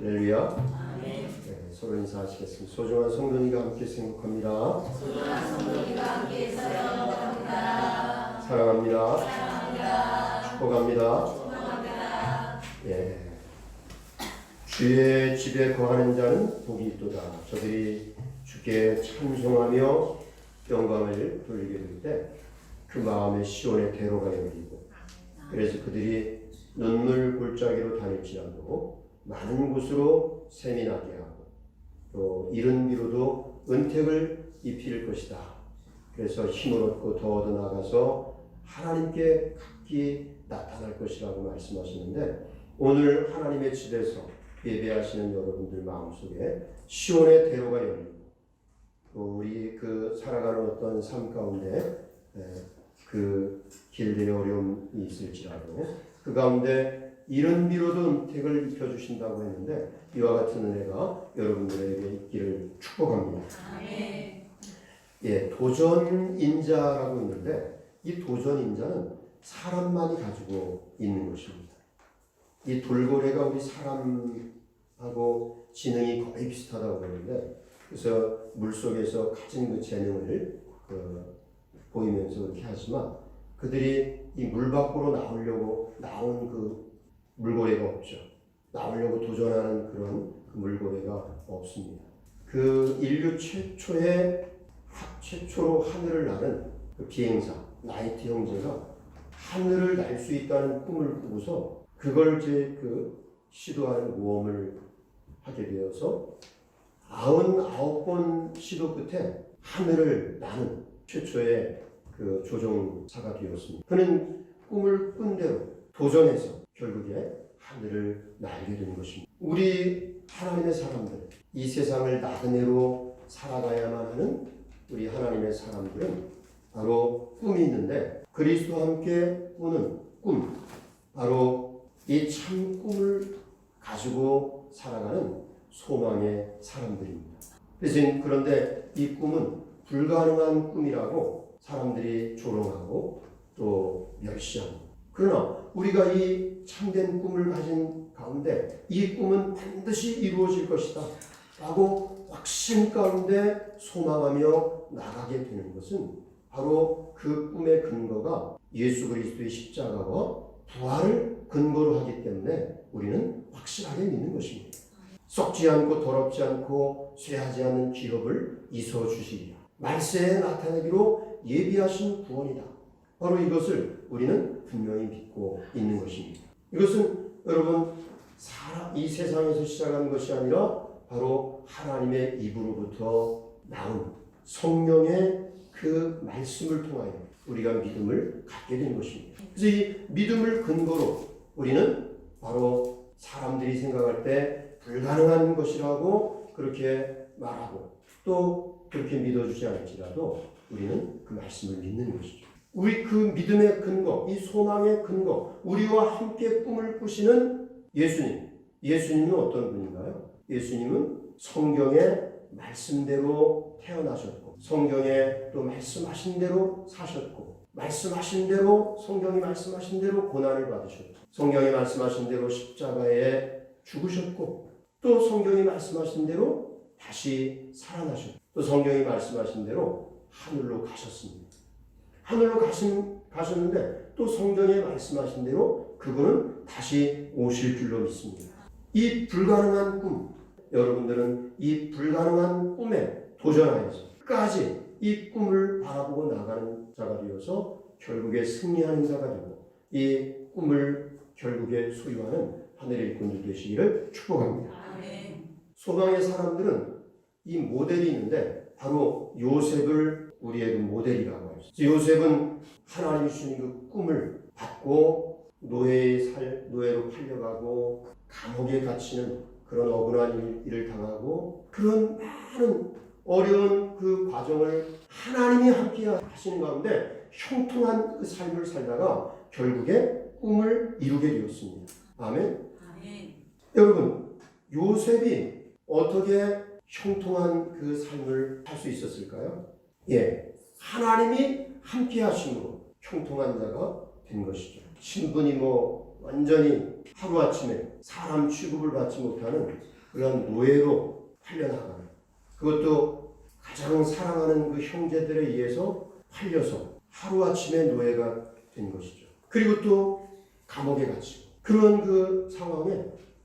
할렐루야. 네, 서로 인사하시겠습니다. 소중한 성도님과 함께 생각합니다. 사랑합니다. 축복합니다. 예. 주의 집에 거하는 자는 복이 있도다. 저들이 주께 찬송하며 영광을 돌리게 될 때 그 마음에 시온의 대로가 열리고, 그래서 그들이 눈물 골짜기로 다닐지라도 많은 곳으로 샘이 나게 하고, 또 이른 비로도 은택을 입힐 것이다. 그래서 힘을 얻고 더 얻어 나가서 하나님께 각기 나타날 것이라고 말씀하시는데, 오늘 하나님의 집에서 예배하시는 여러분들 마음속에 시온의 대로가 열리고, 또 우리 살아가는 어떤 삶 가운데 그 길들의 어려움이 있을지라도 그 가운데 이른 비로도 은택을 입혀주신다고 했는데, 이와 같은 은혜가 여러분들에게 있기를 축복합니다. 아멘. 예, 도전인자라고 있는데, 이 도전인자는 사람만이 가지고 있는 것입니다. 이 돌고래가 우리 사람하고 지능이 거의 비슷하다고 하는데, 그래서 물속에서 가진 그 재능을 보이면서 그렇게 하지만, 그들이 이 물 밖으로 나오려고 나온 그 물고래가 없죠. 나오려고 도전하는 그런 그 물고래가 없습니다. 그 인류 최초로 하늘을 나는 그 비행사 라이트 형제가 하늘을 날 수 있다는 꿈을 꾸고서 그걸 시도하는 모험을 하게 되어서 99번 시도 끝에 하늘을 나는 최초의 그 조종사가 되었습니다. 그는 꿈을 꾼 대로 도전해서 결국에 하늘을 날게 되는 것입니다. 우리 하나님의 사람들, 이 세상을 나그네로 살아가야만 하는 우리 하나님의 사람들은 바로 꿈이 있는데, 그리스도와 함께 꾸는 꿈, 바로 이 참 꿈을 가지고 살아가는 소망의 사람들입니다. 그런데 이 꿈은 불가능한 꿈이라고 사람들이 조롱하고 또 멸시합니다. 그러나 우리가 이 참된 꿈을 가진 가운데 이 꿈은 반드시 이루어질 것이다 라고 확신 가운데 소망하며 나가게 되는 것은 바로 그 꿈의 근거가 예수 그리스도의 십자가와 부활을 근거로 하기 때문에 우리는 확실하게 믿는 것입니다. 썩지 않고 더럽지 않고 쇠하지 않는 기업을 이서 주시리라. 말세에 나타내기로 예비하신 구원이다. 바로 이것을 우리는 분명히 믿고 있는 것입니다. 이것은 여러분 이 세상에서 시작한 것이 아니라 바로 하나님의 입으로부터 나온 성령의 그 말씀을 통하여 우리가 믿음을 갖게 된 것입니다. 그래서 이 믿음을 근거로 우리는 바로 사람들이 생각할 때 불가능한 것이라고 그렇게 말하고, 또 그렇게 믿어주지 않을지라도 우리는 그 말씀을 믿는 것이죠. 우리 그 믿음의 근거, 이 소망의 근거, 우리와 함께 꿈을 꾸시는 예수님은 어떤 분인가요? 예수님은 성경의 말씀대로 태어나셨고, 성경에 또 말씀하신 대로 사셨고, 말씀하신 대로, 성경이 말씀하신 대로 고난을 받으셨고, 성경이 말씀하신 대로 십자가에 죽으셨고, 또 성경이 말씀하신 대로 다시 살아나셨고, 또 성경이 말씀하신 대로 하늘로 가셨습니다. 하늘로 가셨는데 또 성경에 말씀하신 대로 그분은 다시 오실 줄로 믿습니다. 이 불가능한 꿈, 여러분들은 이 불가능한 꿈에 도전하여서 끝까지 이 꿈을 바라보고 나가는 자가 되어서 결국에 승리하는 자가 되고, 이 꿈을 결국에 소유하는 하늘의 일꾼들 되시기를 축복합니다. 소망의 사람들은 이 모델이 있는데, 바로 요셉을 우리의 그 모델이라고 하죠. 요셉은 하나님이 주신 그 꿈을 받고 노예로 팔려가고 감옥에 갇히는 그런 억울한 일을 당하고, 그런 많은 어려운 그 과정을 하나님이 함께 하시는 가운데 형통한 그 삶을 살다가 결국에 꿈을 이루게 되었습니다. 아멘. 여러분, 요셉이 어떻게 형통한 그 삶을 할 수 있었을까요? 예, 하나님이 함께 하심으로 형통한 자가 된 것이죠. 신분이 완전히 하루아침에 사람 취급을 받지 못하는 그런 노예로 팔려나가는, 그것도 가장 사랑하는 그 형제들에 의해서 팔려서 하루아침에 노예가 된 것이죠. 그리고 또 감옥에 갇히고, 그런 그 상황에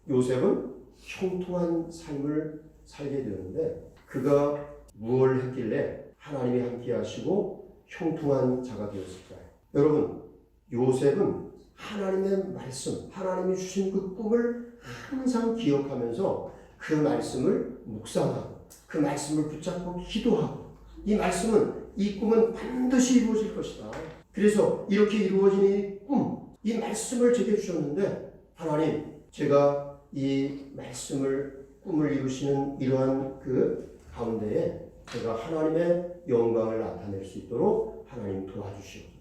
요셉은 형통한 삶을 살게 되었는데, 그가 무엇을 했길래 하나님이 함께 하시고 형통한 자가 되었을까요? 여러분, 요셉은 하나님의 말씀, 하나님이 주신 그 꿈을 항상 기억하면서 그 말씀을 묵상하고 그 말씀을 붙잡고 기도하고, 이 말씀은, 이 꿈은 반드시 이루어질 것이다. 그래서 이렇게 이루어진 이 꿈, 이 말씀을 제게 주셨는데, 하나님, 제가 이 말씀을, 꿈을 이루시는 이러한 그 가운데에 제가 하나님의 영광을 나타낼 수 있도록 하나님 도와주시옵소서.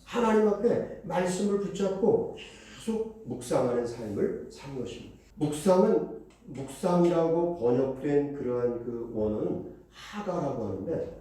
하나님 앞에 말씀을 붙잡고 계속 묵상하는 삶을 산 것입니다. 묵상은, 묵상이라고 번역된 그러한 그 원어는 하가라고 하는데,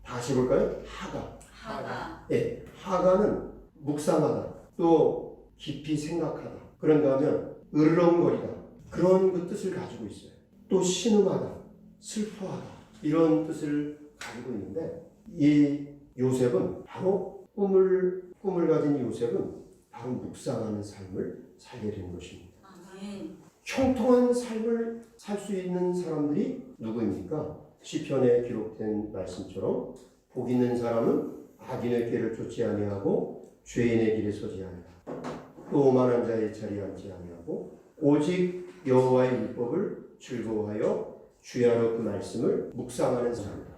다시 볼까요? 하가. 예, 하가는 묵상하다, 또 깊이 생각하다, 그런가 하면 으르렁거리다, 그런 그 뜻을 가지고 있어요. 또 신음하다, 슬퍼하다, 이런 뜻을 가지고 있는데, 이 요셉은 바로 꿈을 가진 요셉은 바로 묵상하는 삶을 살게 된 것입니다. 아멘. 형통한 삶을 살 수 있는 사람들이 누구입니까? 시편에 기록된 말씀처럼 복 있는 사람은 악인의 길을 쫓지 아니하고 죄인의 길에 서지 아니하고 또 오만한 자의 자리에 앉지 아니하고 오직 여호와의 율법을 즐거워하여 주야로 그 말씀을 묵상하는 사람이다.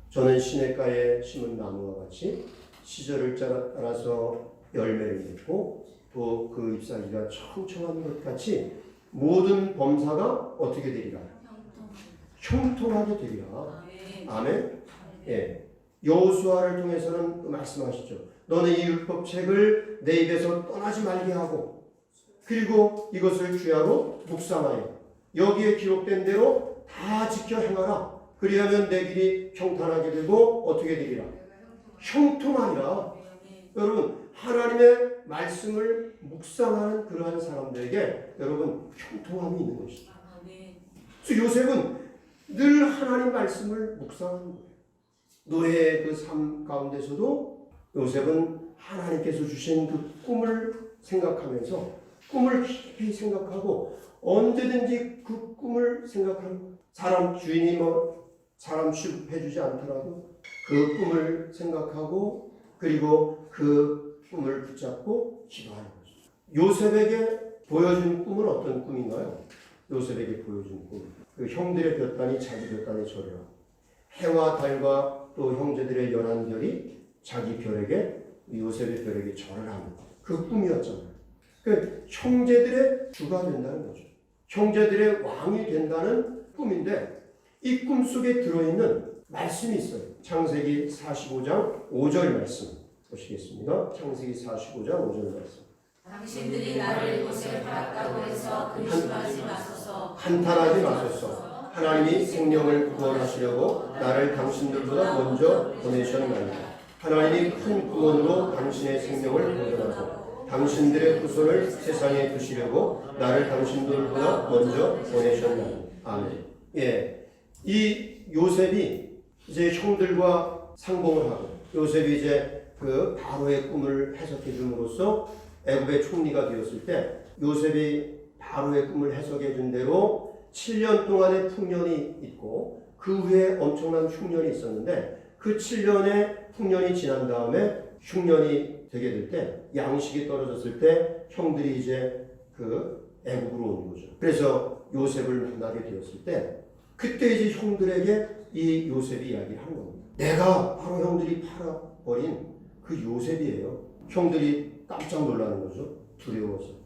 저는 시냇가에 심은 나무와 같이 시절을 따라서 열매를 맺고 또 그 잎사귀가 청청한 것 같이 모든 범사가 어떻게 되리라? 형통하게 되리라. 아멘. 예. 여호수아를 통해서는 말씀하시죠. 너는 이 율법책을 내 입에서 떠나지 말게 하고, 그리고 이것을 주야로 묵상하여 여기에 기록된 대로 다 지켜 행하라. 그리하면 내 길이 평탄하게 되고 어떻게 되리라? 형통하리라. 여러분, 하나님의 말씀을 묵상하는 그러한 사람들에게 여러분 형통함이 있는 것이죠. 그래서 요셉은 늘 하나님 말씀을 묵상하는 거예요. 노예의 그 삶 가운데서도 요셉은 하나님께서 주신 그 꿈을 생각하면서, 꿈을 깊이 생각하고 언제든지 그 꿈을 생각하는, 사람 주인이 사람 취급해주지 않더라도 그 꿈을 생각하고 그리고 그 꿈을 붙잡고 기도하는 거죠. 요셉에게 보여준 꿈은 어떤 꿈인가요? 요셉에게 보여준 꿈, 그 형들의 볕단이 자기 볕단에 절하고 해와 달과 또 형제들의 열한 별이 자기 별에게, 요셉의 별에게 절을 하는 그 꿈이었잖아요. 그 형제들의 주가 된다는 거죠. 형제들의 왕이 된다는 꿈인데, 이 꿈 속에 들어있는 말씀이 있어요. 창세기 45장 5절 말씀 보시겠습니다. 창세기 45장 5절 말씀. 당신들이 나를 이곳에 팔았다고 해서 근심하지 마소서. 한탄하지 마소서. 하나님이 생명을 구원하시려고 나를 당신들보다 먼저 보내셨나이다. 하나님이 큰 구원으로 당신의 생명을 보존하고 당신들의 후손을 세상에 두시려고 나를 당신들보다 먼저 보내셨나이다. 아멘. 예, 이 요셉이 이제 형들과 상봉을 하고, 요셉이 이제 그 바로의 꿈을 해석해 줌으로써 애굽의 총리가 되었을 때, 요셉이 바로의 꿈을 해석해 준 대로 7년 동안의 풍년이 있고 그 후에 엄청난 흉년이 있었는데, 그 7년의 풍년이 지난 다음에 흉년이 되게 될 때, 양식이 떨어졌을 때 형들이 이제 그 애굽으로 온 거죠. 그래서 요셉을 만나게 되었을 때, 그때 이제 형들에게 이 요셉이 이야기를 하는 겁니다. 내가 바로 형들이 팔아버린 그 요셉이에요. 형들이 깜짝 놀라는 거죠. 두려워서.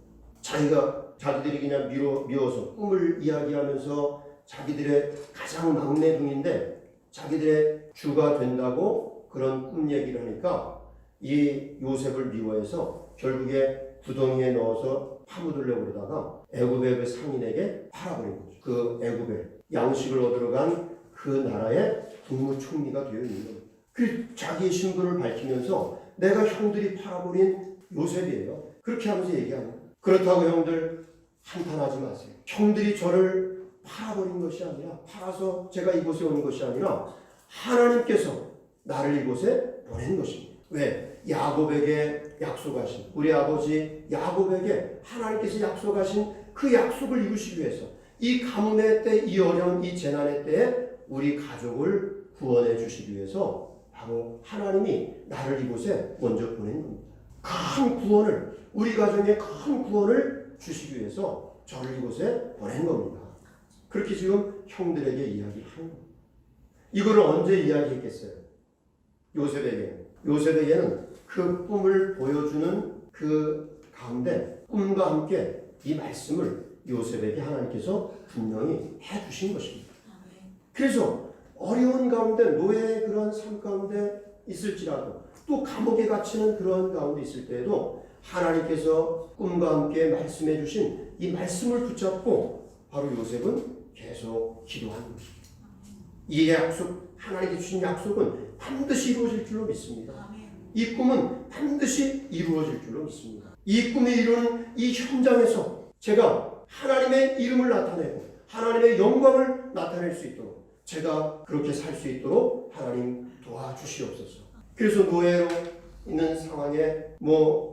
자기들이 그냥 미워서 꿈을 이야기하면서 자기들의 가장 막내둥인데 자기들의 주가 된다고 그런 꿈 얘기를 하니까 이 요셉을 미워해서 결국에 구덩이에 넣어서 파묻으려고 그러다가 애굽의 그 상인에게 팔아버린 거죠. 그 애굽에 양식을 얻으러 간 그 나라의 국무총리가 되어 있는 거예요. 그 자기의 신분을 밝히면서 내가 형들이 팔아버린 요셉이에요. 그렇게 하면서 얘기하는 거예요. 그렇다고 형들 한탄하지 마세요. 형들이 저를 팔아버린 것이 아니라, 팔아서 제가 이곳에 온 것이 아니라 하나님께서 나를 이곳에 보낸 것입니다. 왜? 야곱에게 약속하신, 우리 아버지 야곱에게 하나님께서 약속하신 그 약속을 이루시기 위해서 이 가뭄의 때, 이 어려운 이 재난의 때에 우리 가족을 구원해 주시기 위해서 바로 하나님이 나를 이곳에 먼저 보낸 겁니다. 큰 구원을, 우리 가정에 큰 구원을 주시기 위해서 저를 이곳에 보낸 겁니다. 그렇게 지금 형들에게 이야기하는 겁니다. 이거를 언제 이야기했겠어요? 요셉에게는 그 꿈을 보여주는 그 가운데 꿈과 함께 이 말씀을 요셉에게 하나님께서 분명히 해주신 것입니다. 그래서 어려운 가운데, 노예의 그런 삶 가운데 있을지라도, 또 감옥에 갇히는 그런 가운데 있을 때에도 하나님께서 꿈과 함께 말씀해 주신 이 말씀을 붙잡고 바로 요셉은 계속 기도하는 것입니다. 이 약속, 하나님께 주신 약속은 반드시 이루어질 줄로 믿습니다. 이 꿈은 반드시 이루어질 줄로 믿습니다. 이 꿈이 이루는 이 현장에서 제가 하나님의 이름을 나타내고 하나님의 영광을 나타낼 수 있도록, 제가 그렇게 살 수 있도록 하나님 도와주시옵소서. 그래서 노예로 있는 상황에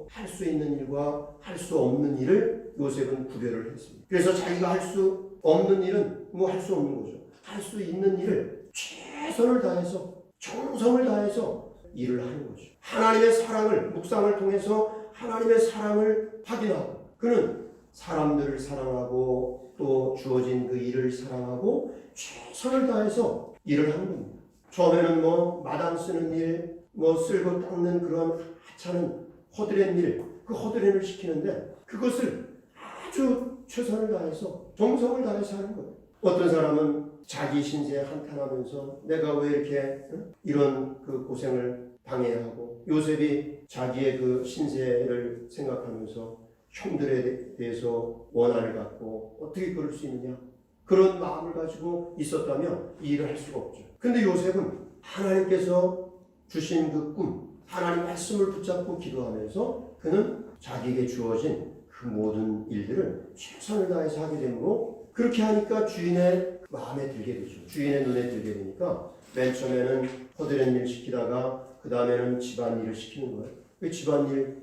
할 수 있는 일과 할 수 없는 일을 요셉은 구별을 했습니다. 그래서 자기가 할 수 없는 일은 할 수 없는 거죠. 할 수 있는 일을 최선을 다해서, 정성을 다해서 일을 하는 거죠. 하나님의 사랑을, 묵상을 통해서 하나님의 사랑을 확인하고, 그는 사람들을 사랑하고 또 주어진 그 일을 사랑하고 최선을 다해서 일을 하는 겁니다. 처음에는 마당 쓰는 일, 쓸고 닦는 그런 하찮은 허드렛 일, 그 허드렛을 시키는데 그것을 아주 최선을 다해서, 정성을 다해서 하는 거예요. 어떤 사람은 자기 신세에 한탄하면서 내가 왜 이렇게 이런 그 고생을 당해야 하고, 요셉이 자기의 그 신세를 생각하면서 형들에 대해서 원한을 갖고 어떻게 그럴 수 있느냐, 그런 마음을 가지고 있었다면 이 일을 할 수가 없죠. 근데 요셉은 하나님께서 주신 그 꿈, 하나님 말씀을 붙잡고 기도하면서 그는 자기에게 주어진 그 모든 일들을 최선을 다해서 하게 되므로, 그렇게 하니까 주인의 마음에 들게 되죠. 주인의 눈에 들게 되니까 맨 처음에는 허드렛 일 시키다가 그 다음에는 집안일을 시키는 거예요. 그 집안일,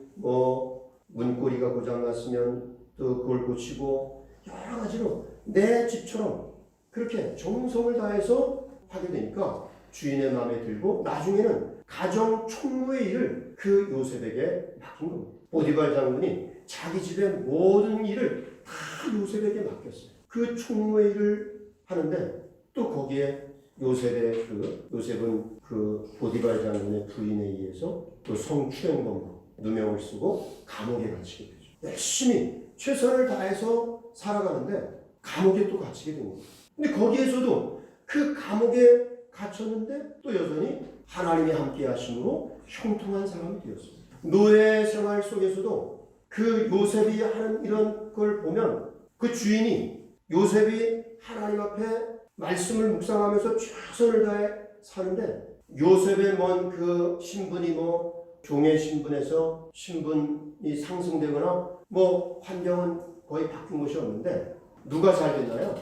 문고리가 고장났으면 또 그걸 고치고, 여러 가지로 내 집처럼 그렇게 정성을 다해서 하게 되니까 주인의 마음에 들고, 나중에는 가정 총무의 일을 그 요셉에게 맡긴 겁니다. 보디발 장군이 자기 집의 모든 일을 다 요셉에게 맡겼어요. 그 총무의 일을 하는데, 또 거기에 요셉은 그 보디발 장군의 부인에 의해서 또 성추행범으로 누명을 쓰고 감옥에 갇히게 되죠. 열심히 최선을 다해서 살아가는데 감옥에 또 갇히게 됩니다. 근데 거기에서도 그 감옥에 갇혔는데 또 여전히 하나님이 함께 하심으로 형통한 사람이 되었습니다. 노예 생활 속에서도 그 요셉이 하는 이런 걸 보면, 그 주인이 요셉이 하나님 앞에 말씀을 묵상하면서 최선을 다해 사는데, 요셉의 그 신분이 종의 신분에서 신분이 상승되거나 환경은 거의 바뀐 것이 없는데, 누가 잘 됐나요?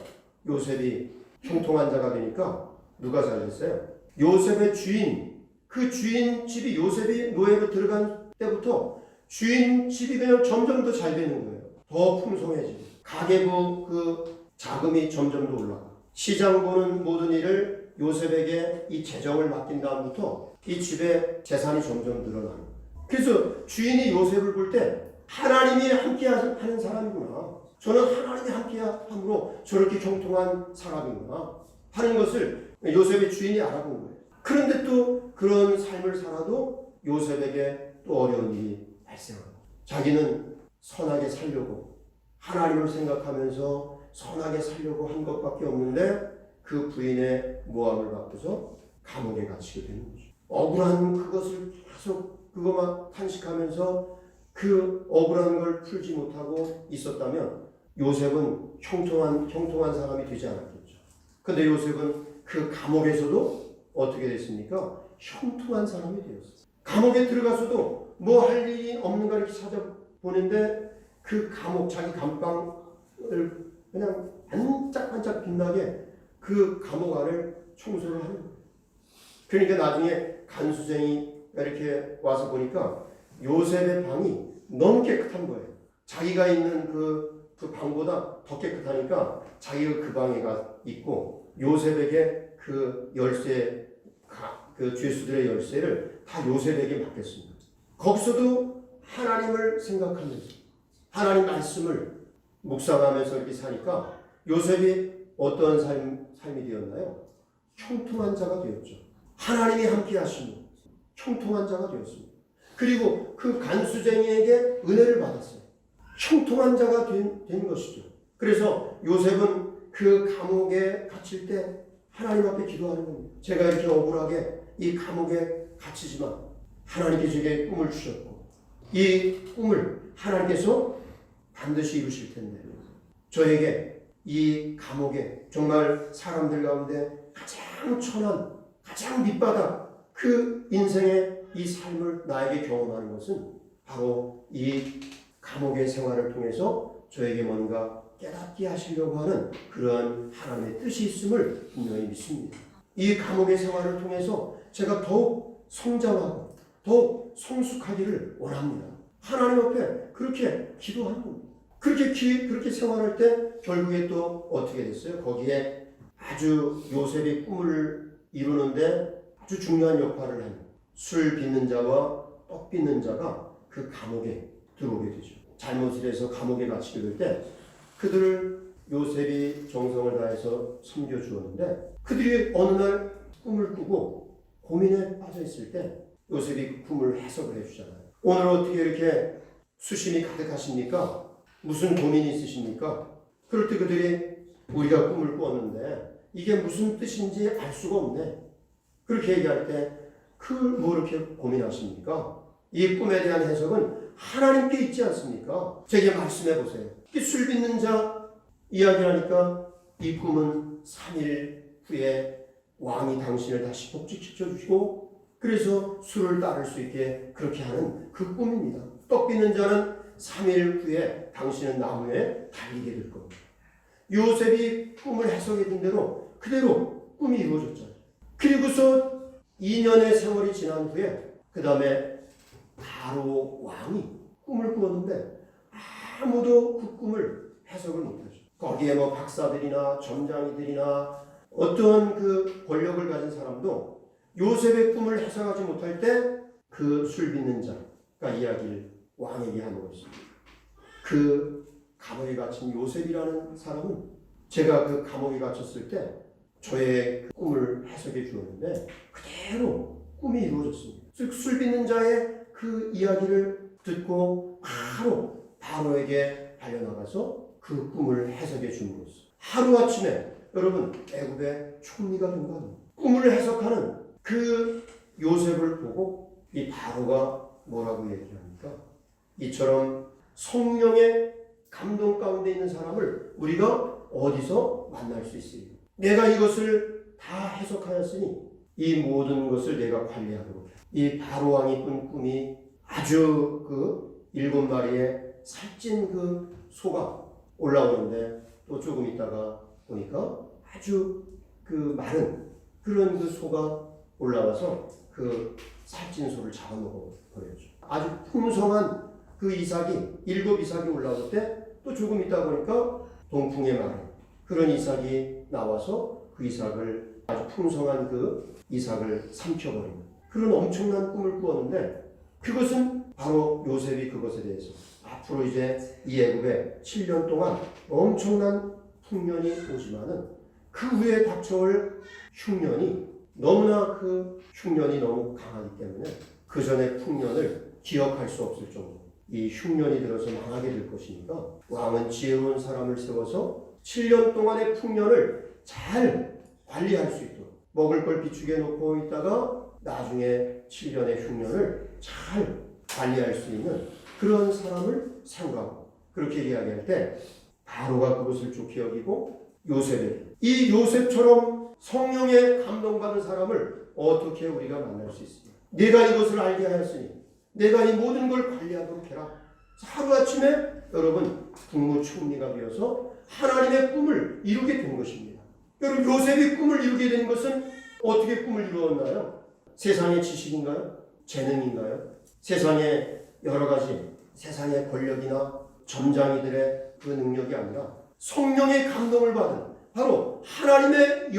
요셉이 형통한 자가 되니까 누가 잘 됐어요? 요셉의 주인, 그 주인 집이, 요셉이 노예로 들어간 때부터 주인 집이 그냥 점점 더 잘 되는 거예요. 더 풍성해지고, 가계부 그 자금이 점점 더 올라가. 시장 보는 모든 일을 요셉에게 이 재정을 맡긴 다음부터 이 집의 재산이 점점 늘어나는 거예요. 그래서 주인이 요셉을 볼 때 하나님이 함께 하는 사람이구나, 저는 하나님이 함께 함으로 저렇게 형통한 사람이구나 하는 것을 요셉의 주인이 알아본 거예요. 그런데 또 그런 삶을 살아도 요셉에게 또 어려운 일이 발생하고, 자기는 선하게 살려고 하나님을 생각하면서 선하게 살려고 한 것밖에 없는데 그 부인의 모함을 받고서 감옥에 갇히게 되는 거죠. 억울한 그것을 계속 그것만 탄식하면서 그 억울한 걸 풀지 못하고 있었다면 요셉은 형통한 사람이 되지 않았겠죠. 근데 요셉은 그 감옥에서도 어떻게 됐습니까? 형통한 사람이 되었어요. 감옥에 들어가서도 할 일이 없는가 이렇게 찾아보는데 그 감옥, 자기 감방 그냥 반짝반짝 빛나게 그 감옥 안을 청소를 하는 거예요. 그러니까 나중에 간수쟁이가 이렇게 와서 보니까 요셉의 방이 너무 깨끗한 거예요. 자기가 있는 그 방보다 더 깨끗하니까 자기가 그 방에 있고 요셉에게 그 열쇠, 그 죄수들의 열쇠를 다 요셉에게 맡겼습니다. 거기서도 하나님을 생각하면서 하나님 말씀을 묵상하면서 이렇게 사니까 요셉이 어떤 삶이 되었나요? 형통한 자가 되었죠. 하나님이 함께 하시니 형통한 자가 되었습니다. 그리고 그 간수쟁이에게 은혜를 받았어요. 형통한 자가 된 것이죠. 그래서 요셉은 그 감옥에 갇힐 때 하나님 앞에 기도하는 겁니다. 제가 이렇게 억울하게 이 감옥에 갇히지만 하나님께 제게 꿈을 주셨고 이 꿈을 하나님께서 반드시 이루실 텐데 저에게 이 감옥에 정말 사람들 가운데 가장 천한 가장 밑바닥 그 인생의 이 삶을 나에게 경험하는 것은 바로 이 감옥의 생활을 통해서 저에게 뭔가 깨닫게 하시려고 하는 그러한 하나님의 뜻이 있음을 분명히 믿습니다. 이 감옥의 생활을 통해서 제가 더욱 성장하고 더욱 성숙하기를 원합니다. 하나님 앞에 그렇게 기도하는 겁니다. 그렇게 생활할 때 결국에 또 어떻게 됐어요? 거기에 아주 요셉이 꿈을 이루는데 아주 중요한 역할을 하는 술 빚는 자와 떡 빚는 자가 그 감옥에 들어오게 되죠. 잘못을 해서 감옥에 갇히게 될 때 그들을 요셉이 정성을 다해서 섬겨주었는데 그들이 어느 날 꿈을 꾸고 고민에 빠져 있을 때 요셉이 그 꿈을 해석을 해주잖아요. 오늘 어떻게 이렇게 수심이 가득하십니까? 무슨 고민이 있으십니까? 그럴 때 그들이 우리가 꿈을 꾸었는데 이게 무슨 뜻인지 알 수가 없네. 그렇게 얘기할 때 뭐 이렇게 고민하십니까? 이 꿈에 대한 해석은 하나님께 있지 않습니까? 제게 말씀해 보세요. 술 빚는 자 이야기하니까 이 꿈은 3일 후에 왕이 당신을 다시 복직시켜 주시고 그래서 술을 따를 수 있게 그렇게 하는 그 꿈입니다. 떡 빚는 자는 3일 후에 당신은 나무에 달리게 될 겁니다. 요셉이 꿈을 해석해 준 대로 그대로 꿈이 이루어졌잖아요. 그리고서 2년의 세월이 지난 후에 그 다음에 바로 왕이 꿈을 꾸었는데 아무도 그 꿈을 해석을 못하죠. 거기에 뭐 박사들이나 점장이들이나 어떤 그 권력을 가진 사람도 요셉의 꿈을 해석하지 못할 때 그 술 빚는 자가 이야기를 왕에게 하는 것입니다. 그 감옥에 갇힌 요셉이라는 사람은 제가 그 감옥에 갇혔을 때 저의 그 꿈을 해석해 주었는데 그대로 꿈이 이루어졌습니다. 즉 술 빚는 자의 그 이야기를 듣고 바로 바로에게 달려나가서 그 꿈을 해석해 준 것이죠. 하루아침에 여러분 애굽의 총리가 된 겁니다. 꿈을 해석하는 그 요셉을 보고 이 바로가 뭐라고 얘기합니까? 이처럼 성령의 감동 가운데 있는 사람을 우리가 어디서 만날 수 있습니까? 내가 이것을 다 해석하였으니 이 모든 것을 내가 관리하도록. 이 바로 왕이 꾼 꿈이 아주 그 7마리의 살찐 그 소가 올라오는데 또 조금 있다가 보니까 아주 그 많은 그런 그 소가 올라와서 그 살찐 소를 잡아먹어 버렸죠. 아주 풍성한 그 이삭이 7 이삭이 올라올 때 또 조금 있다 보니까 동풍의 말에 그런 이삭이 나와서 그 이삭을 아주 풍성한 그 이삭을 삼켜버리는 그런 엄청난 꿈을 꾸었는데 그것은 바로 요셉이 그것에 대해서 앞으로 이제 이 애굽에 7년 동안 엄청난 풍년이 오지만은 그 후에 닥쳐올 흉년이 너무나 그 흉년이 너무 강하기 때문에 그 전의 풍년을 기억할 수 없을 정도 이 흉년이 들어서 망하게 될 것이니까 왕은 지혜로운 사람을 세워서 7년 동안의 풍년을 잘 관리할 수 있도록 먹을 걸 비축해 놓고 있다가 나중에 7년의 흉년을 잘 관리할 수 있는 그런 사람을 세우라고 그렇게 이야기할 때 바로가 그것을 좋게 여기고 요셉에게 이 요셉처럼 성령에 감동받은 사람을 어떻게 우리가 만날 수 있습니까? 내가 이것을 알게 하였으니 내가 이 모든 걸 관리하도록 해라. 하루아침에 여러분 국무총리가 되어서 하나님의 꿈을 이루게 된 것입니다. 여러분 요셉이 꿈을 이루게 된 것은 어떻게 꿈을 이루었나요? 세상의 지식인가요? 재능인가요? 세상의 여러 가지 세상의 권력이나 점장이들의 그 능력이 아니라 성령의 감동을 받은 바로 하나님의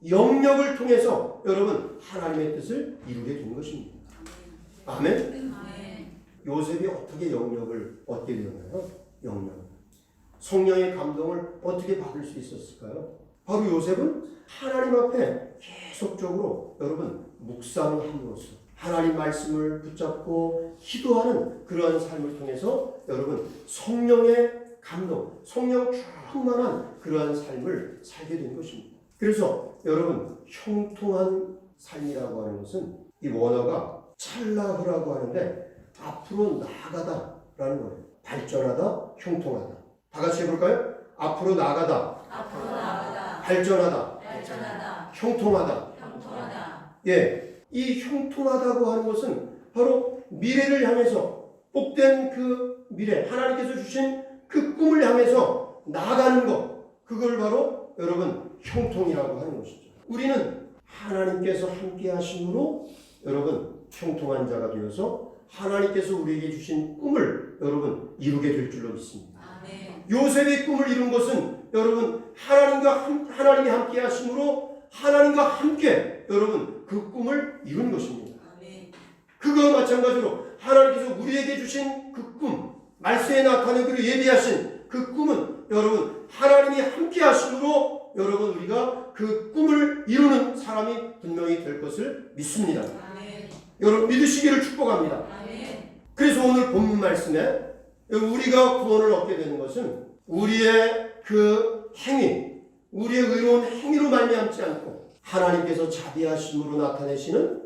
영역을 통해서 여러분 하나님의 뜻을 이루게 된 것입니다. 아멘? 요셉이 어떻게 영역을 얻게 되었나요? 영역. 성령의 감동을 어떻게 받을 수 있었을까요? 바로 요셉은 하나님 앞에 계속적으로 여러분 묵상함으로써 하나님 말씀을 붙잡고 기도하는 그러한 삶을 통해서 여러분 성령의 감동, 성령 충만한 그러한 삶을 살게 된 것입니다. 그래서 여러분 형통한 삶이라고 하는 것은 이 원어가 찰나흐라고 하는데 앞으로 나아가다라는 거예요. 발전하다, 형통하다. 다 같이 해볼까요? 앞으로 나아가다, 발전하다, 형통하다. 예, 이 형통하다고 하는 것은 바로 미래를 향해서 복된 그 미래, 하나님께서 주신 그 꿈을 향해서 나아가는 것, 그걸 바로 여러분 형통이라고 하는 것이죠. 우리는 하나님께서 함께 하심으로 여러분 형통한 자가 되어서 하나님께서 우리에게 주신 꿈을 여러분 이루게 될 줄로 믿습니다. 요셉의 꿈을 이룬 것은 여러분 하나님이 함께 하심으로 하나님과 함께 여러분 그 꿈을 이룬 것입니다. 그거와 마찬가지로 하나님께서 우리에게 주신 그 꿈, 말세에 나타내기로 예비하신 그 꿈은 여러분 하나님이 함께 하심으로 여러분 우리가 그 꿈을 이루는 사람이 분명히 될 것을 믿습니다. 여러분 믿으시기를 축복합니다. 그래서 오늘 본문 말씀에 우리가 구원을 얻게 되는 것은 우리의 그 행위, 우리의 의로운 행위로 말미암지 않고 하나님께서 자비하심으로 나타내시는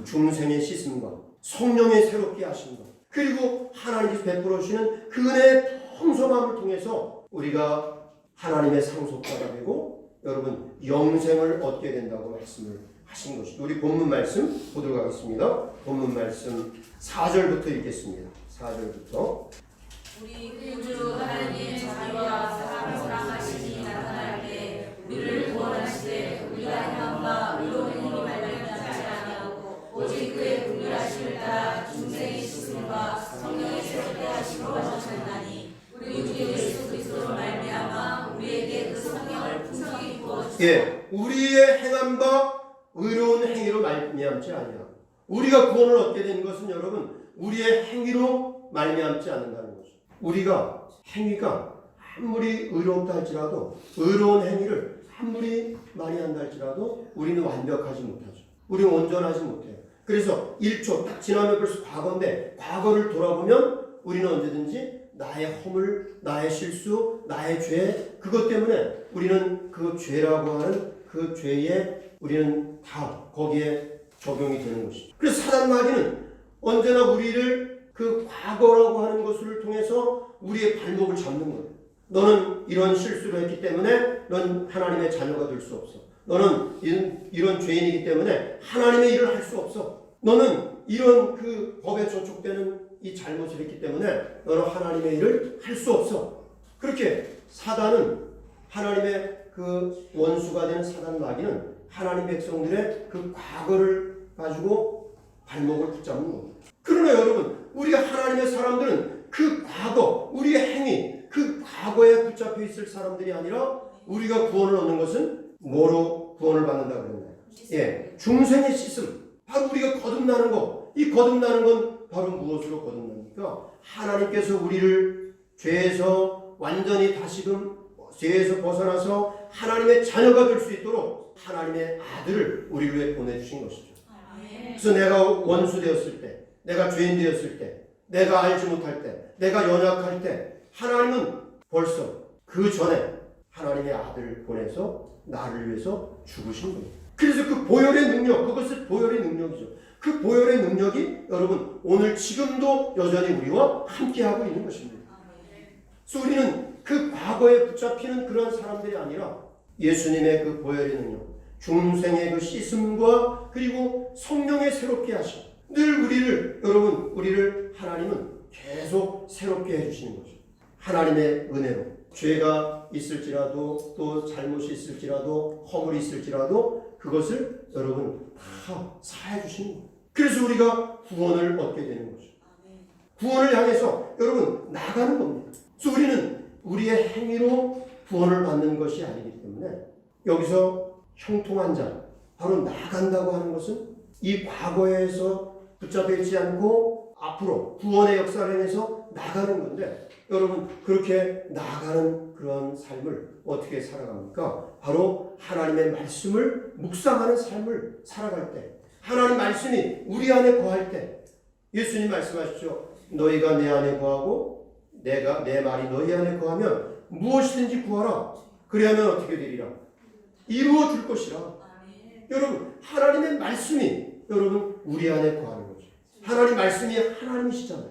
중생의 씻음과 성령의 새롭게 하심과 그리고 하나님께서 베풀어 주시는 그 은혜의 풍성함을 통해서 우리가 하나님의 상속자가 되고 여러분 영생을 얻게 된다고 말씀을 하신 것이죠. 우리 본문 말씀 보도록 하겠습니다. 본문 말씀 4절부터 읽겠습니다. 4절부터 우리 구주 하나님의 자비와 사랑하심이 나타날 때 우리를 구원하시되 우리가 행함과 의로운 힘이 말미암지 아니하고 오직 그의 긍휼하심을 따라 중생의 씻음과 성령의 새롭게 하심으로 하셨나니 우리 주 예수 그리스도로 말미암아 우리에게 그 성령을 풍성히 부어 주시고 우리의 행함과 의로운 행위로 말미암지 아니하고 우리가 구원을 얻게 된 것은 여러분 우리의 행위로 말미암지 않는다는 것이죠. 우리가 행위가 아무리 의롭다 할지라도 의로운 행위를 아무리 많이 한다 할지라도 우리는 완벽하지 못하죠. 우리는 온전하지 못해요. 그래서 1초 딱 지나면 벌써 과거인데 과거를 돌아보면 우리는 언제든지 나의 허물, 나의 실수, 나의 죄 그것 때문에 우리는 그 죄라고 하는 그 죄에 우리는 다 거기에 적용이 되는 것이죠. 그래서 사단 마귀는 언제나 우리를 그 과거라고 하는 것을 통해서 우리의 발목을 잡는 거예요. 너는 이런 실수를 했기 때문에 넌 하나님의 자녀가 될 수 없어. 너는 이런 죄인이기 때문에 하나님의 일을 할 수 없어. 너는 이런 그 법에 저촉되는 이 잘못을 했기 때문에 너는 하나님의 일을 할 수 없어. 그렇게 사단은 하나님의 그 원수가 되는 사단 마귀는 하나님 백성들의 그 과거를 가지고 발목을 붙잡는 겁니다. 그러나 여러분 우리가 하나님의 사람들은 그 과거, 우리의 행위, 그 과거에 붙잡혀 있을 사람들이 아니라 우리가 구원을 얻는 것은 뭐로 구원을 받는다 그랬나요? 예, 중생의 씻음. 바로 우리가 거듭나는 것. 이 거듭나는 건 바로 무엇으로 거듭납니까? 하나님께서 우리를 죄에서 완전히 다시금 죄에서 벗어나서 하나님의 자녀가 될 수 있도록 하나님의 아들을 우리 위해 보내주신 것이죠. 그래서 내가 원수 되었을 때, 내가 죄인 되었을 때, 내가 알지 못할 때, 내가 연약할 때 하나님은 벌써 그 전에 하나님의 아들을 보내서 나를 위해서 죽으신 거예요. 그래서 그 보혈의 능력, 그것은 보혈의 능력이죠. 그 보혈의 능력이 여러분 오늘 지금도 여전히 우리와 함께하고 있는 것입니다. 그래서 우리는 그 과거에 붙잡히는 그런 사람들이 아니라 예수님의 그 보혈의 능력, 중생의 그 씻음과 그리고 성령의 새롭게 하심, 늘 우리를 하나님은 계속 새롭게 해주시는 거죠. 하나님의 은혜로 죄가 있을지라도 또 잘못이 있을지라도 허물이 있을지라도 그것을 여러분 다 사해 주시는 거예요. 그래서 우리가 구원을 얻게 되는 거죠. 구원을 향해서 여러분 나가는 겁니다. 그래서 우리는 우리의 행위로 구원을 받는 것이 아니기 때문에 여기서 형통한 자, 바로 나간다고 하는 것은 이 과거에서 붙잡혀 있지 않고 앞으로 구원의 역사를 행해서 나가는 건데, 여러분 그렇게 나가는 그런 삶을 어떻게 살아갑니까? 바로 하나님의 말씀을 묵상하는 삶을 살아갈 때, 하나님 말씀이 우리 안에 거할 때, 예수님 말씀하시죠. 너희가 내 안에 거하고 내가 내 말이 너희 안에 거하면 무엇이든지 구하라. 그리하면 어떻게 되리라? 이루어 줄 것이라. 여러분 하나님의 말씀이 여러분 우리 안에 거하는 거죠. 하나님 말씀이 하나님이시잖아요.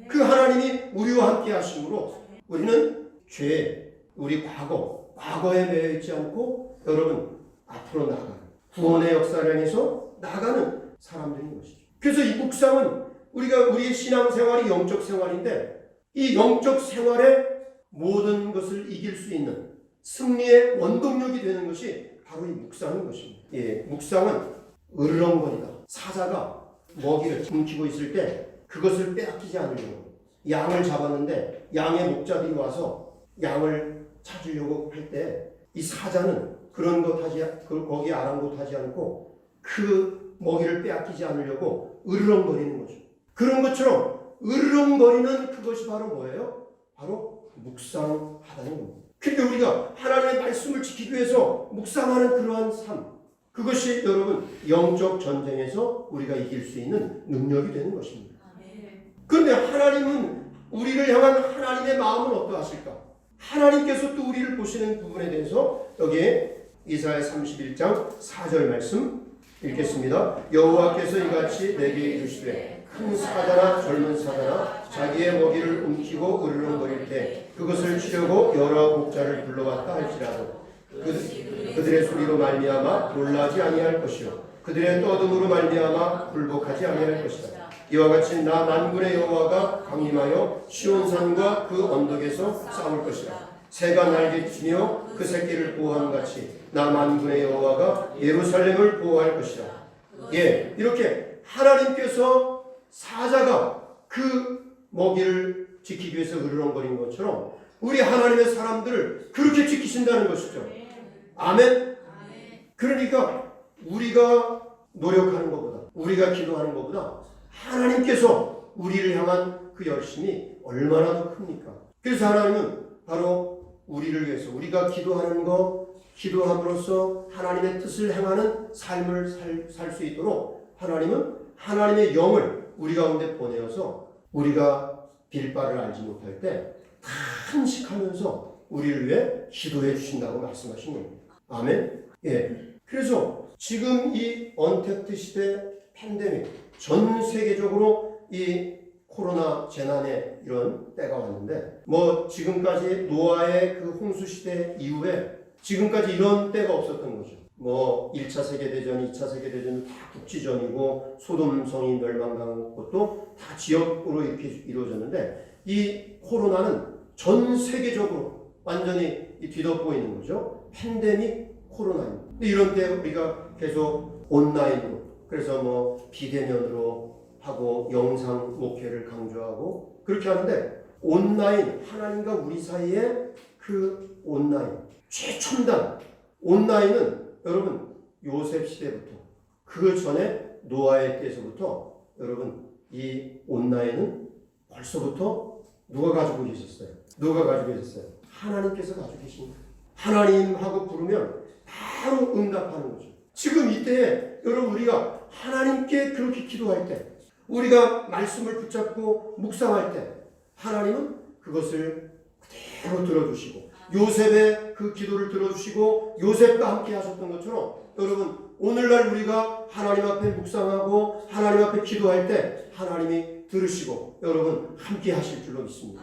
그 하나님이 우리와 함께 하심으로 우리는 죄, 우리 과거에 매여 있지 않고 여러분 앞으로 나가는 구원의 역사를 향해서 나가는 사람들인 것이죠. 그래서 이 묵상은 우리의 신앙생활이 영적 생활인데, 이 영적 생활의 모든 것을 이길 수 있는 승리의 원동력이 되는 것이 바로 이 묵상인 것입니다. 예, 묵상은 으르렁거리다. 사자가 먹이를 움키고 있을 때 그것을 빼앗기지 않으려고 양을 잡았는데 양의 목자들이 와서 양을 찾으려고 할 때 이 사자는 그런 것 하지, 거기에 아랑곳하지 않고 그 먹이를 빼앗기지 않으려고 으르렁거리는 거죠. 그런 것처럼 으르렁거리는 그것이 바로 뭐예요? 바로 묵상하다는 겁니다. 그러니까 우리가 하나님의 말씀을 지키기 위해서 묵상하는 그러한 삶, 그것이 여러분 영적 전쟁에서 우리가 이길 수 있는 능력이 되는 것입니다. 그런데 하나님은 우리를 향한 하나님의 마음은 어떠하실까? 하나님께서 또 우리를 보시는 부분에 대해서 여기에 이사야 31장 4절 말씀 읽겠습니다. 여호와께서 이같이 내게 이르시되 큰 사자나 젊은 사자나 자기의 먹이를 움키고 으르렁거릴 때 그것을 치려고 여러 목자를 불러왔다 할지라도 그들의 소리로 말미암아 놀라지 아니할 것이요 그들의 떠듬으로 말미암아 굴복하지 아니할 것이다. 이와 같이 나 만군의 여호와가 강림하여 시온산과 그 언덕에서 싸울 것이다. 새가 날개치며 그 새끼를 보호함 같이 나 만군의 여호와가 예루살렘을 보호할 것이다. 예, 이렇게 하나님께서 사자가 그 먹이를 지키기 위해서 으르렁거린 것처럼 우리 하나님의 사람들을 그렇게 지키신다는 것이죠. 아멘. 그러니까 우리가 노력하는 것보다, 우리가 기도하는 것보다 하나님께서 우리를 향한 그 열심이 얼마나 더 큽니까? 그래서 하나님은 바로 우리를 위해서 우리가 기도하는 것, 기도함으로써 하나님의 뜻을 행하는 삶을 살 수 있도록 하나님은 하나님의 영을 우리 가운데 보내어서 우리가 빌바를 알지 못할 때 탄식하면서 우리를 위해 기도해 주신다고 말씀하신 겁니다. 아멘. 예. 그래서 지금 이 언택트 시대 팬데믹, 전 세계적으로 이 코로나 재난의 이런 때가 왔는데, 지금까지 노아의 그 홍수 시대 이후에 지금까지 이런 때가 없었던 거죠. 1차 세계대전, 2차 세계대전은 다 국지전이고 소돔성이 멸망당한 것도 다 지역으로 이렇게 이루어졌는데, 이 코로나는 전 세계적으로 완전히 뒤덮고 있는 거죠. 팬데믹 코로나입니다. 근데 이런 때 우리가 계속 온라인으로, 그래서 비대면으로 하고 영상 목회를 강조하고 그렇게 하는데, 온라인, 하나님과 우리 사이에 그 온라인, 최첨단 온라인은 여러분 요셉 시대부터, 그 전에 노아의 때에서부터 여러분 이 온라인은 벌써부터 누가 가지고 계셨어요? 누가 가지고 계셨어요? 하나님께서 가지고 계십니다. 하나님하고 부르면 바로 응답하는 거죠. 지금 이때에 여러분 우리가 하나님께 그렇게 기도할 때, 우리가 말씀을 붙잡고 묵상할 때 하나님은 그것을 그대로 들어주시고, 요셉의 그 기도를 들어주시고 요셉과 함께 하셨던 것처럼 여러분 오늘날 우리가 하나님 앞에 묵상하고 하나님 앞에 기도할 때 하나님이 들으시고 여러분 함께 하실 줄로 믿습니다.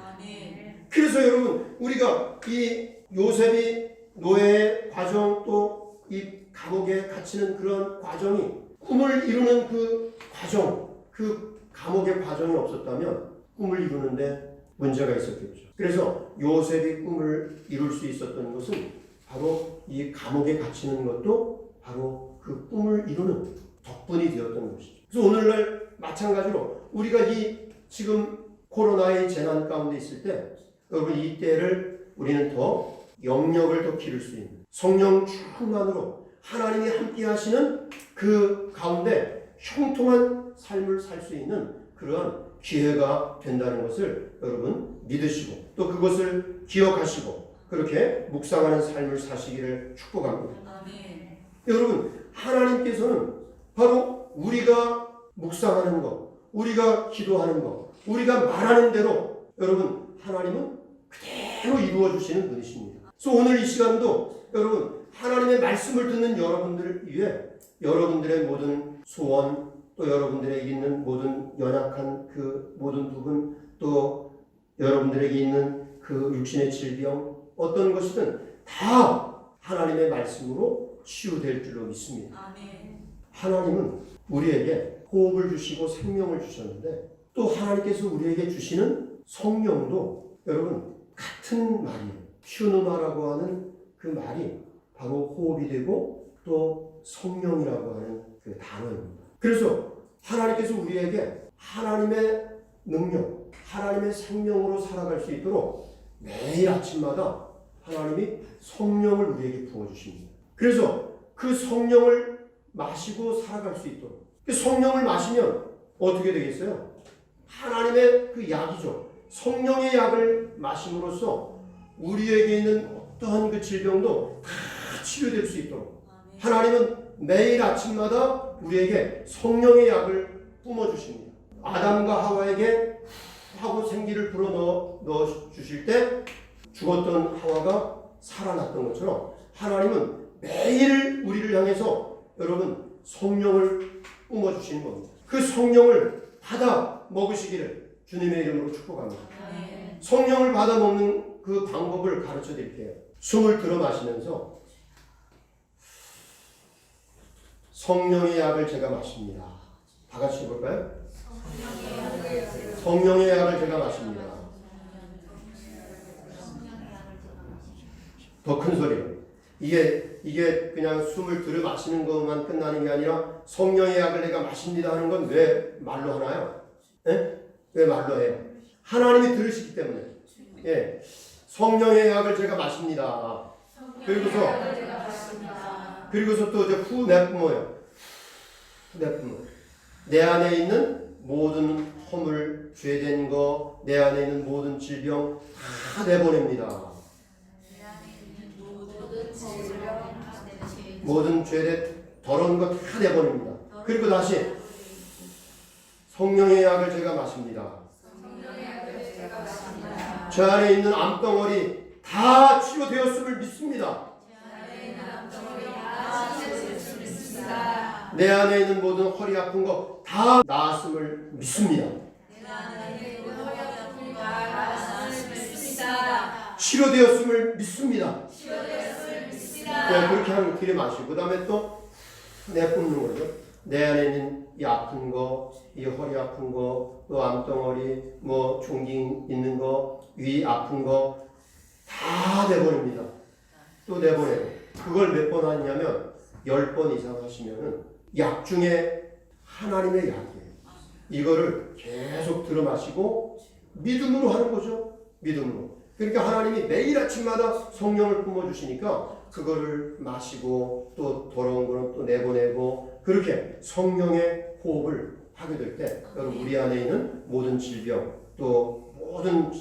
그래서 여러분 우리가 이 요셉이 노예의 과정, 또 이 감옥에 갇히는 그런 과정이, 꿈을 이루는 그 과정, 그 감옥의 과정이 없었다면 꿈을 이루는데 문제가 있었겠죠. 그래서 요셉이 꿈을 이룰 수 있었던 것은 바로 이 감옥에 갇히는 것도 바로 그 꿈을 이루는 덕분이 되었던 것이죠. 그래서 오늘날 마찬가지로 우리가 이 지금 코로나의 재난 가운데 있을 때 여러분 이 때를 우리는 더 영역을 더 기를 수 있는 성령 충만으로 하나님이 함께 하시는 그 가운데 형통한 삶을 살 수 있는 그러한 기회가 된다는 것을 여러분 믿으시고 또 그것을 기억하시고 그렇게 묵상하는 삶을 사시기를 축복합니다. 아멘. 여러분 하나님께서는 바로 우리가 묵상하는 것, 우리가 기도하는 것, 우리가 말하는 대로 여러분 하나님은 그대로 이루어 주시는 분이십니다. 그래서 오늘 이 시간도 여러분 하나님의 말씀을 듣는 여러분들을 위해 여러분들의 모든 소원 또 여러분들에게 있는 모든 연약한 그 모든 부분 또 여러분들에게 있는 그 육신의 질병 어떤 것이든 다 하나님의 말씀으로 치유될 줄로 믿습니다. 아멘. 하나님은 우리에게 호흡을 주시고 생명을 주셨는데 또 하나님께서 우리에게 주시는 성령도 여러분 같은 말이에요. 퓨누마라고 하는 그 말이 바로 호흡이 되고 또 성령이라고 하는 그 단어입니다. 그래서 하나님께서 우리에게 하나님의 능력, 하나님의 생명으로 살아갈 수 있도록 매일 아침마다 하나님이 성령을 우리에게 부어주십니다. 그래서 그 성령을 마시고 살아갈 수 있도록 그 성령을 마시면 어떻게 되겠어요? 하나님의 그 약이죠. 성령의 약을 마심으로써 우리에게 있는 어떠한 그 질병도 다 치료될 수 있도록 하나님은 매일 아침마다 우리에게 성령의 약을 뿜어주십니다. 아담과 하와에게 하고 생기를 불어 넣어 주실 때 죽었던 하와가 살아났던 것처럼 하나님은 매일 우리를 향해서 여러분 성령을 뿜어주시는 겁니다. 그 성령을 받아 먹으시기를 주님의 이름으로 축복합니다. 성령을 받아 먹는 그 방법을 가르쳐 드릴게요. 숨을 들어 마시면서 성령의 약을 제가 마십니다. 다 같이 해볼까요? 성령의 약을 제가 마십니다. 더 큰 소리로. 이게 그냥 숨을 들어 마시는 것만 끝나는 게 아니라 성령의 약을 내가 마십니다 하는 건 왜 말로 하나요? 예? 왜 말로 해요? 하나님이 들으시기 때문에. 예. 성령의 약을 제가 마십니다. 그리고서 또 이제 후 내뿜어요. 내뿜어. 내 안에 있는 모든 허물, 죄된 거, 내 안에 있는 모든 질병 다 내보냅니다. 모든 죄된 더러운 거 다 내보냅니다. 그리고 다시 성령의 약을 제가 마십니다. 제 안에 있는 암덩어리 다 치료되었음을 믿습니다. 내 안에 있는 모든 허리 아픈 거 다 나았음을 믿습니다. 치료되었음을 믿습니다. 네, 그렇게 하면 들이마시고 그 다음에 또 내뿜는 거죠. 내 안에 있는 이 아픈 거, 이 허리 아픈 거, 또 암덩어리, 뭐 종기 있는 거, 위 아픈 거 다 내보냅니다. 또 내보내요. 그걸 몇 번 하냐면 10번 이상 하시면은 약 중에 하나님의 약이에요. 이거를 계속 들어 마시고 믿음으로 하는 거죠. 믿음으로. 그러니까 하나님이 매일 아침마다 성령을 뿜어주시니까 그거를 마시고 또 더러운 거는 또 내보내고 그렇게 성령의 호흡을 하게 될 때 여러분 우리 안에 있는 모든 질병 또 모든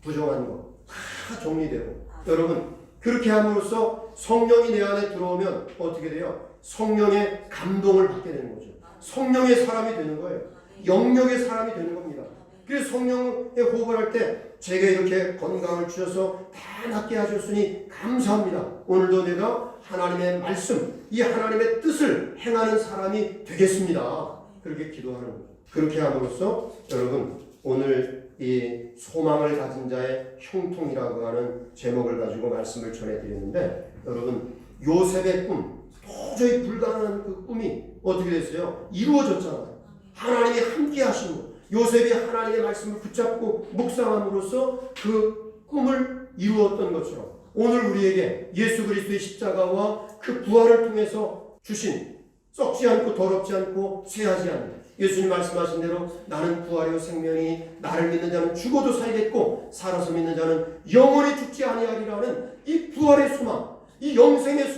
부정한 거 다 정리되고 여러분 그렇게 함으로써 성령이 내 안에 들어오면 어떻게 돼요? 성령의 감동을 받게 되는 거죠. 성령의 사람이 되는 거예요. 영역의 사람이 되는 겁니다. 그래서 성령의 호흡을 할 때 제가 이렇게 건강을 주셔서 다 낫게 하셨으니 감사합니다. 오늘도 내가 하나님의 말씀, 이 하나님의 뜻을 행하는 사람이 되겠습니다. 그렇게 기도하는 거죠. 그렇게 함으로써 여러분 오늘 이 소망을 가진 자의 형통이라고 하는 제목을 가지고 말씀을 전해드렸는데 여러분 요셉의 꿈 도저히 불가능한 그 꿈이 어떻게 됐어요? 이루어졌잖아요. 하나님이 함께 하신 거 요셉이 하나님의 말씀을 붙잡고 묵상함으로써 그 꿈을 이루었던 것처럼 오늘 우리에게 예수 그리스도의 십자가와 그 부활을 통해서 주신 썩지 않고 더럽지 않고 쇠하지 않는 예수님 말씀하신 대로 나는 부활이요 생명이 나를 믿는 자는 죽어도 살겠고 살아서 믿는 자는 영원히 죽지 아니하리라는 이 부활의 소망, 이 영생의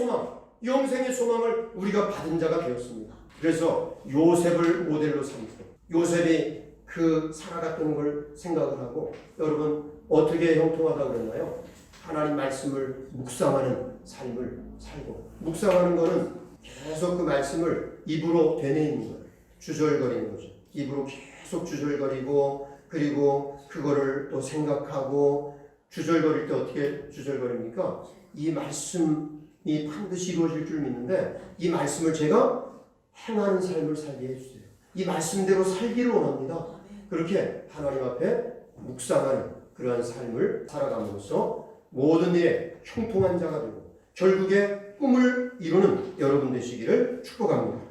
소망을 우리가 받은 자가 되었습니다. 그래서 요셉을 모델로 삼고 요셉이 그 살아갔던 걸 생각을 하고 여러분 어떻게 형통하다고 그랬나요? 하나님 말씀을 묵상하는 삶을 살고 묵상하는 거는 계속 그 말씀을 입으로 되뇌이는 거예요. 주절거리는 거죠. 입으로 계속 주절거리고 그리고 그거를 또 생각하고 주절거릴 때 어떻게 주절거립니까? 이 말씀이 반드시 이루어질 줄 믿는데 이 말씀을 제가 행하는 삶을 살게 해주세요. 이 말씀대로 살기를 원합니다. 그렇게 하나님 앞에 묵상하는 그러한 삶을 살아감으로써 모든 일에 형통한 자가 되고 결국에 꿈을 이루는 여러분 되시기를 축복합니다.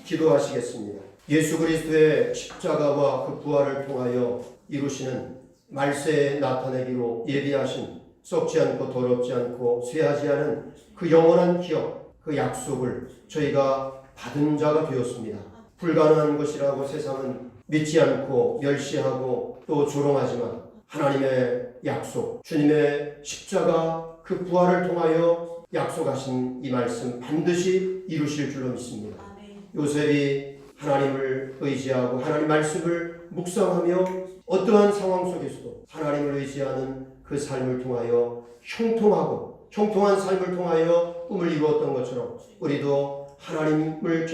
기도하시겠습니다. 예수 그리스도의 십자가와 그 부활을 통하여 이루시는 말세에 나타내기로 예비하신 썩지 않고 더럽지 않고 쇠하지 않은 그 영원한 기업, 그 약속을 저희가 받은 자가 되었습니다. 불가능한 것이라고 세상은 믿지 않고 멸시하고 또 조롱하지만 하나님의 약속, 주님의 십자가 그 부활을 통하여 약속하신 이 말씀 반드시 이루실 줄로 믿습니다. 요셉이 하나님을 의지하고 하나님 말씀을 묵상하며 어떠한 상황 속에서도 하나님을 의지하는 그 삶을 통하여 형통한 삶을 통하여 꿈을 이루었던 것처럼 우리도 하나님을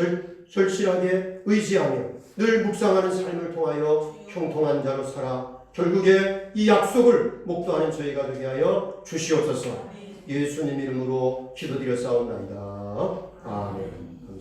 절실하게 의지하며 늘 묵상하는 삶을 통하여 형통한 자로 살아 결국에 이 약속을 목도하는 저희가 되게 하여 주시옵소서. 예수님 이름으로 기도드려 싸움나이다.